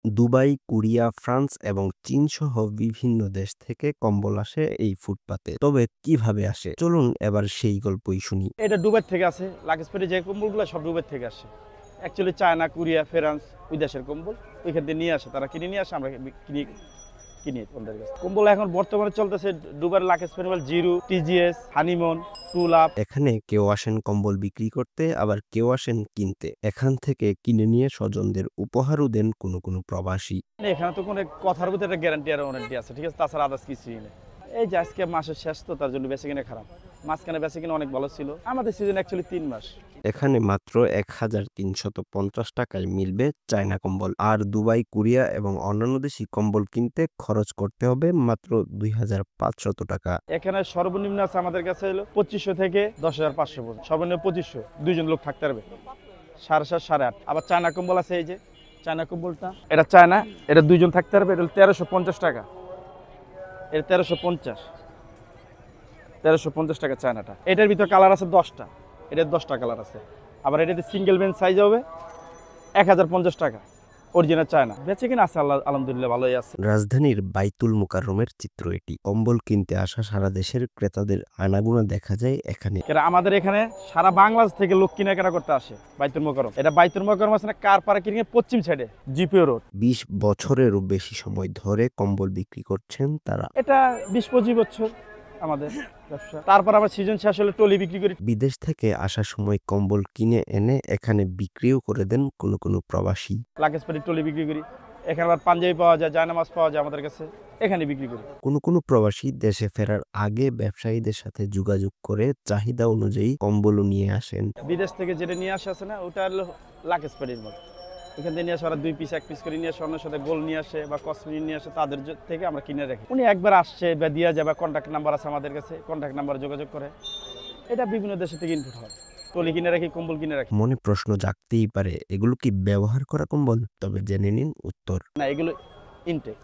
Dubai, Korea, France এবং চীন সহ বিভিন্ন দেশ থেকে কম্বল আসে এই ফুটপাতে। তবে কিভাবে আসে? চলুন এবার সেই গল্পই শুনি। এটা দুবাই থেকে আসে। লাগেজপেটে যে কম্বলগুলো সব দুবাই থেকে আসে। অ্যাকচুয়ালি চায়না, কোরিয়া, ফ্রান্স ওই দেশের কম্বল ওইখান থেকে নিয়ে আসে। তারা কিনে নিয়ে আসে, আমরা কিনি কিনি ওদের কাছে। কম্বল এখন বর্তমানে চলতেছে দুবার লাকেজ ফেনিওয়াল, জিরো, টিজিএস, হানিমন, টুলাপ। এখানে কেউ আসেন কম্বল বিক্রি করতে, আবার কেউ আসেন কিনতে। এখান থেকে কিনে নিয়ে স্বজনদের উপহারও দেন কোনো প্রবাসী। এখানে তো কোনো কথার ভিতরে একটা গ্যারান্টি আর ওয়ারেন্টি আছে, ঠিক আছে? তাছাড়া আদার্স কিছুই নেই। এই যে আজকে মাসের শেষ, তো তার জন্য বেশি কিনে খারাপ। মাঝখানে বেশি কিনে অনেক ভালো ছিল। আমাদের সিজন অ্যাকচুয়ালি ৩ মাস। এখানে মাত্র ১,৩৫০ টাকায় মিলবে চায়না কম্বল। আর দুবাই, কোরিয়া এবং অন্যান্য দেশি কম্বল কিনতে খরচ করতে হবে মাত্র ২,৫০০ টাকা। এখানে সর্বনিম্ন আছে আমাদের কাছে হলো ২৫০০ থেকে ১০,৫০০ পর্যন্ত। সর্বনিম্ন ২৫০০, দুইজন লোক থাকতে পারবে। ৭.৫, ৮.৫। আবার চায়না কম্বল আছে, এই যে চায়না কম্বলটা, এটা চায়না, এটা দুইজন থাকতে পারবে। এটা ১৩৫০ টাকা। এটা ১৩৫০ টাকা চায়নাটা। এটার ভিতর কালার আছে 10টা। এটার 10টা কালার আছে। আবার এটাতে সিঙ্গেল বেঞ্চ সাইজ হবে ১,০৫০ টাকা। Original China. বেচে কিনা আছে, আল্লাহ আলহামদুলিল্লাহ ভালোই আছে। রাজধানীর বাইতুল মোকাররমের চিত্র এটি। কম্বল কিনতে আসা সারা দেশের ক্রেতাদের আনাগোনা দেখা যায় এখানে। আমাদের এখানে সারা বাংলাদেশ থেকে লোক কেনাকাটা করতে আসে বাইতুল মোকাররম। এটা বাইতুল মোকাররম আছে না, কার পার্কিং এর পশ্চিম সাইডে, জিপিও রোড। ২০ বছরেরও বেশি সময় ধরে কম্বল বিক্রি করছেন তারা। এটা ২০-২৫ বছর আমাদের ব্যবসা। তারপর আবার সিজন শেষ হলে টলি বিক্রি করি। বিদেশ থেকে আসার সময় কম্বল কিনে এনে এখানে বিক্রিও করে দেন কোনো প্রবাসী। লাগেজ পেটি টলি বিক্রি করি। এখানে আবার পাঞ্জাবি পাওয়া যায়, জায়নামাজ পাওয়া যায় আমাদের কাছে, এখানে বিক্রি করি। কোনো প্রবাসী দেশে ফেরার আগে ব্যবসায়ীদের সাথে যোগাযোগ করে চাহিদা অনুযায়ী কম্বলও নিয়ে আসেন। বিদেশ থেকে যেটা নিয়ে আসে আছে না, ওটা হলো লাগেজ পেটির মতো। এখান থেকে নিয়ে আসে, ওরা 2 পিস 1 পিস করে নিয়ে আসে, অন্যের সাথে গোল নিয়ে আসে বা কসমেটিক নিয়ে আসে, তাদের থেকে আমরা কিনে রাখি। উনি একবার আসছে বা দিয়ে যাবে, কন্ট্যাক্ট নাম্বার আছে আমাদের কাছে, কন্ট্যাক্ট নাম্বারে যোগাযোগ করে। এটা বিভিন্ন দেশ থেকে ইনপুট হয়। টলি কিনে রাখি, কম্বল কিনে রাখি। মনে প্রশ্ন জাগতেই পারে, এগুলো কি ব্যবহার করা কম্বল? তবে জেনে নিন উত্তর। না, এগুলো ইনটেক।